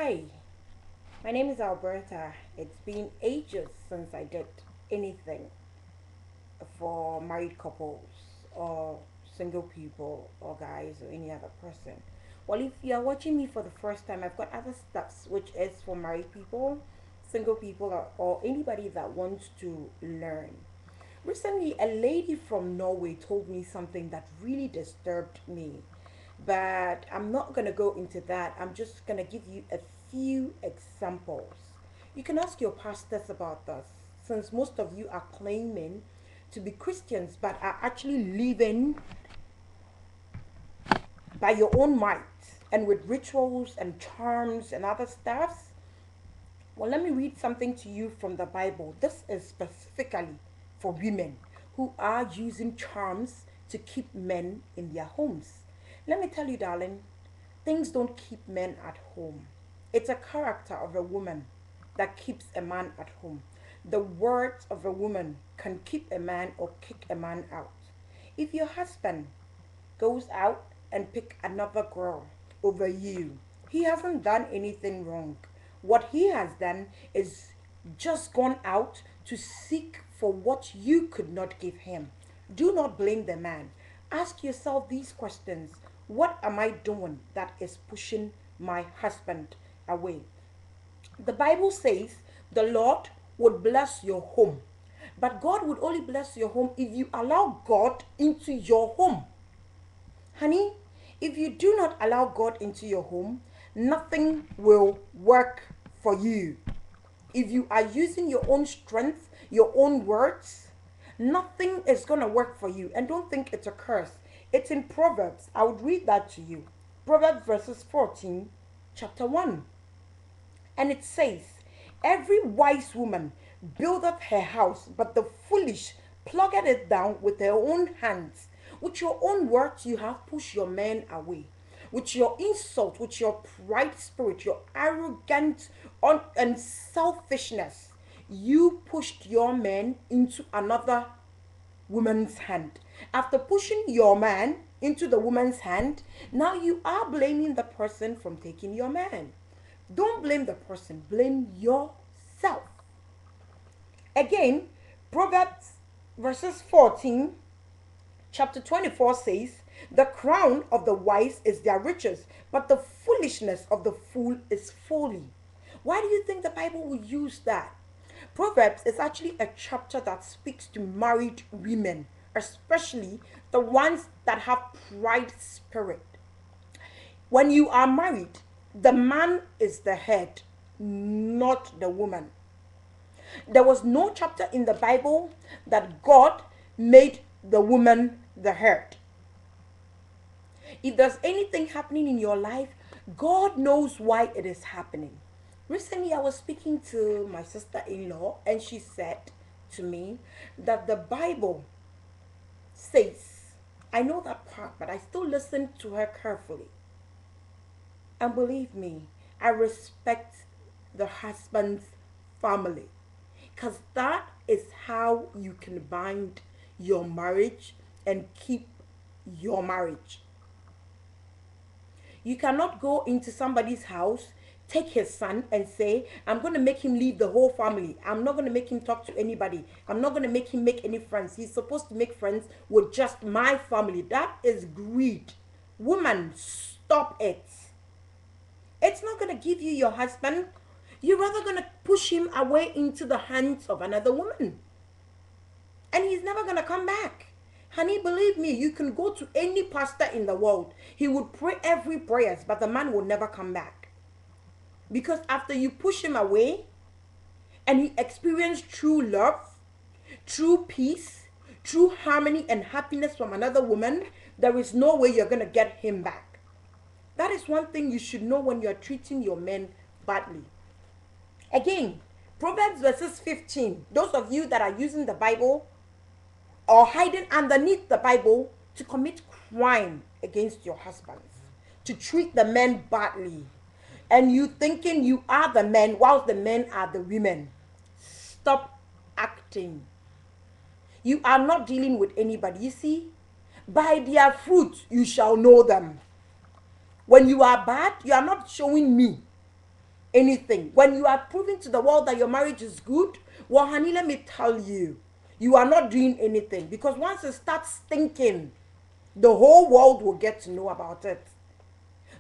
Hi, my name is Alberta. It's been ages since I did anything for married couples or single people or guys or any other person. Well, if you are watching me for the first time, I've got other stuffs which is for married people, single people, or anybody that wants to learn. Recently, a lady from Norway told me something that really disturbed me. But I'm not going to go into that. I'm just going to give you a few examples. You can ask your pastors about this, since most of you are claiming to be Christians but are actually living by your own might and with rituals and charms and other stuffs. Well, let me read something to you from the Bible. This is specifically for women who are using charms to keep men in their homes. Let me tell you, darling, things don't keep men at home. It's a character of a woman that keeps a man at home. The words of a woman can keep a man or kick a man out. If your husband goes out and pick another girl over you, he hasn't done anything wrong. What he has done is just gone out to seek for what you could not give him. Do not blame the man. Ask yourself these questions. What am I doing that is pushing my husband away? The Bible says the Lord would bless your home. But God would only bless your home if you allow God into your home. Honey, if you do not allow God into your home, nothing will work for you. If you are using your own strength, your own words, nothing is going to work for you. And don't think it's a curse. It's in Proverbs. I would read that to you. Proverbs verses 14, chapter 1. And it says, every wise woman buildeth her house, but the foolish plucketh it down with her own hands. With your own words, you have pushed your men away. With your insult, with your pride spirit, your arrogant and selfishness, you pushed your men into another woman's hand. After pushing your man into the woman's hand, now you are blaming the person from taking your man. Don't blame the person, blame yourself. Again, Proverbs verses 14, chapter 24 says, the crown of the wise is their riches, but the foolishness of the fool is folly. Why do you think the Bible will use that? Proverbs is actually a chapter that speaks to married women, especially the ones that have pride spirit. When you are married, the man is the head, not the woman. There was no chapter in the Bible that God made the woman the head. If there's anything happening in your life, God knows why it is happening. Recently, I was speaking to my sister-in-law, and she said to me that the Bible says, I know that part, but I still listen to her carefully. And believe me, I respect the husband's family, because that is how you can bind your marriage and keep your marriage. You cannot go into somebody's house, take his son and say, I'm going to make him leave the whole family. I'm not going to make him talk to anybody. I'm not going to make him make any friends. He's supposed to make friends with just my family. That is greed. Woman, stop it. It's not going to give you your husband. You're rather going to push him away into the hands of another woman. And he's never going to come back. Honey, believe me, you can go to any pastor in the world. He would pray every prayer, but the man will never come back. Because after you push him away and he experienced true love, true peace, true harmony and happiness from another woman, there is no way you're going to get him back. That is one thing you should know when you're treating your men badly. Again, Proverbs verses 15. Those of you that are using the Bible or hiding underneath the Bible to commit crime against your husbands, to treat the men badly, and you thinking you are the men whilst the men are the women. Stop acting. You are not dealing with anybody. You see, by their fruit you shall know them. When you are bad, you are not showing me. anything. When you are proving to the world that your marriage is good, well, honey, let me tell you, you are not doing anything. Because once it starts stinking, the whole world will get to know about it.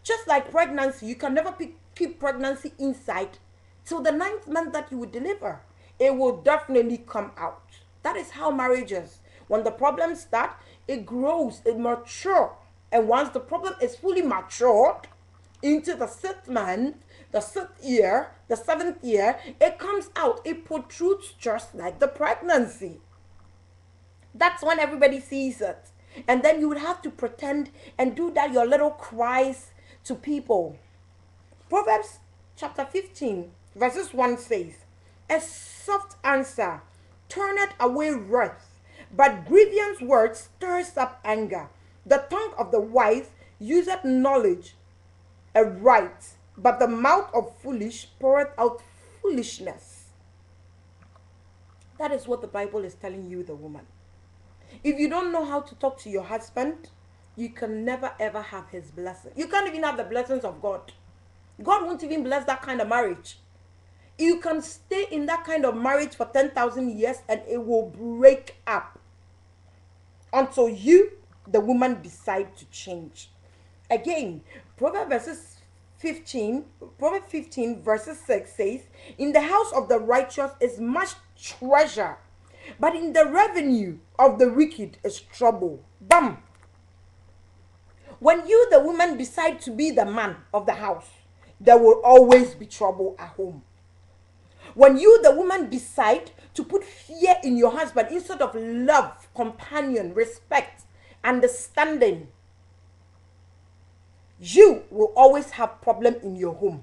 Just like pregnancy, you can never keep pregnancy inside till the 9th month that you would deliver. It will definitely come out. That is how marriage is. When the problems start, it grows, it matures. And once the problem is fully matured, into the 6th month, the 6th year, the 7th year, it comes out. It protrudes just like the pregnancy. That's when everybody sees it. And then you would have to pretend and do that your little cries to people. Proverbs chapter 15, verses 1 says, a soft answer turneth away wrath, but grievous words stirs up anger. The tongue of the wise useth knowledge aright, but the mouth of foolish poureth out foolishness. That is what the Bible is telling you, the woman. If you don't know how to talk to your husband, you can never ever have his blessing. You can't even have the blessings of God. God won't even bless that kind of marriage. You can stay in that kind of marriage for 10,000 years and it will break up until you, the woman, decide to change. Again, Proverbs 15 verses 6 says, in the house of the righteous is much treasure, but in the revenue of the wicked is trouble. Bam! When you, the woman, decide to be the man of the house, there will always be trouble at home. When you, the woman, decide to put fear in your husband instead of love, companion, respect, understanding, you will always have problem in your home.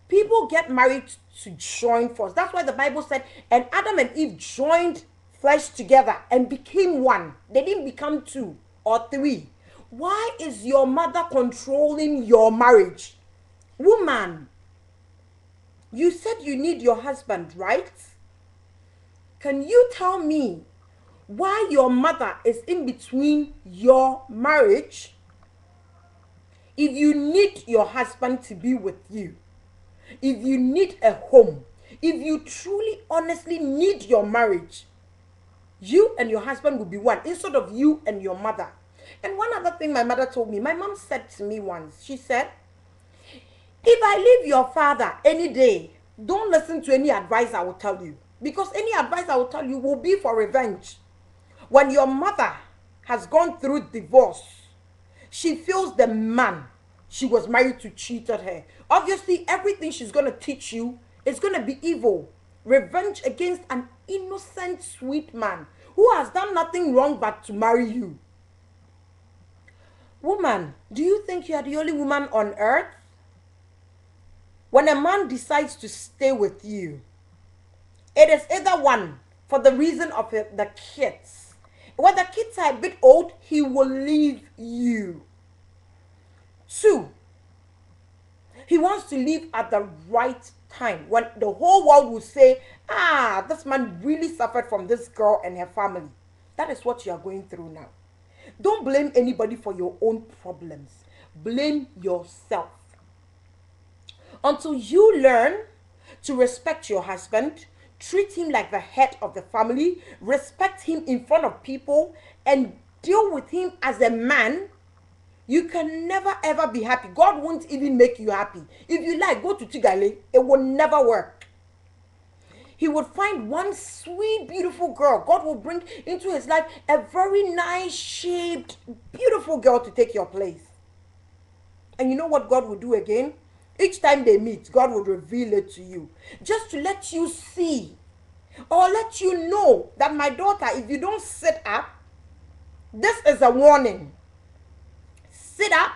People get married to join force. That's why the Bible said, and Adam and Eve joined flesh together and became one. They didn't become 2 or 3. Why is your mother controlling your marriage? Woman, you said you need your husband, right? Can you tell me why your mother is in between your marriage? If you need your husband to be with you, if you need a home, if you truly, honestly need your marriage, you and your husband will be one instead of you and your mother. And one other thing my mother told me, my mom said to me once, she said, if I leave your father any day, don't listen to any advice I will tell you. Because any advice I will tell you will be for revenge. When your mother has gone through divorce, she feels the man she was married to cheated her. Obviously, everything she's going to teach you is going to be evil. Revenge against an innocent, sweet man who has done nothing wrong but to marry you. Woman, do you think you are the only woman on earth? When a man decides to stay with you, it is either one, for the reason of the kids. When the kids are a bit old, he will leave you. 2, he wants to leave at the right time, when the whole world will say, this man really suffered from this girl and her family. That is what you are going through now. Don't blame anybody for your own problems. Blame yourself. Until you learn to respect your husband, treat him like the head of the family, respect him in front of people, and deal with him as a man, you can never ever be happy. God won't even make you happy. If you like, go to Tigale. It will never work. He would find one sweet, beautiful girl. God will bring into his life a very nice shaped, beautiful girl to take your place. And you know what God will do again? Each time they meet, God will reveal it to you. Just to let you see or let you know that, my daughter, if you don't sit up, this is a warning. Sit up,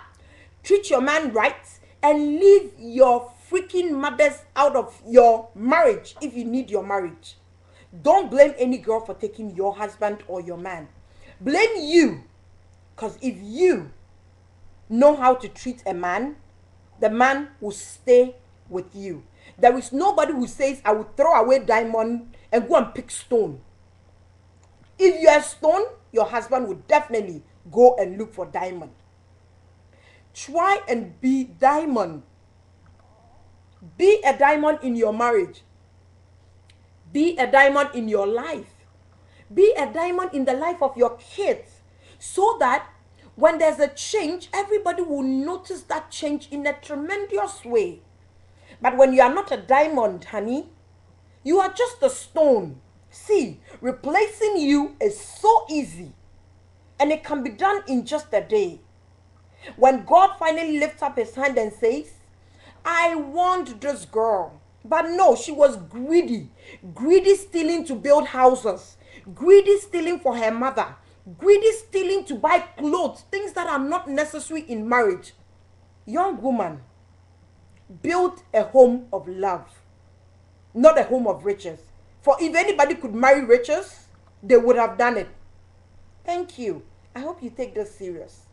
treat your man right, and leave your freaking mothers out of your marriage if you need your marriage. Don't blame any girl for taking your husband or your man. Blame you. Because if you know how to treat a man, the man will stay with you. There is nobody who says, I will throw away diamond and go and pick stone. If you are stone, your husband will definitely go and look for diamond. Try and be diamond. Be a diamond in your marriage. Be a diamond in your life. Be a diamond in the life of your kids, so that when there's a change, everybody will notice that change in a tremendous way. But when you are not a diamond, honey, you are just a stone. See, replacing you is so easy, and it can be done in just a day. When God finally lifts up his hand and says, I want this girl. But no, she was greedy. Greedy stealing to build houses. Greedy stealing for her mother. Greedy stealing to buy clothes. Things that are not necessary in marriage. Young woman, build a home of love, not a home of riches. For if anybody could marry riches, they would have done it. Thank you. I hope you take this serious.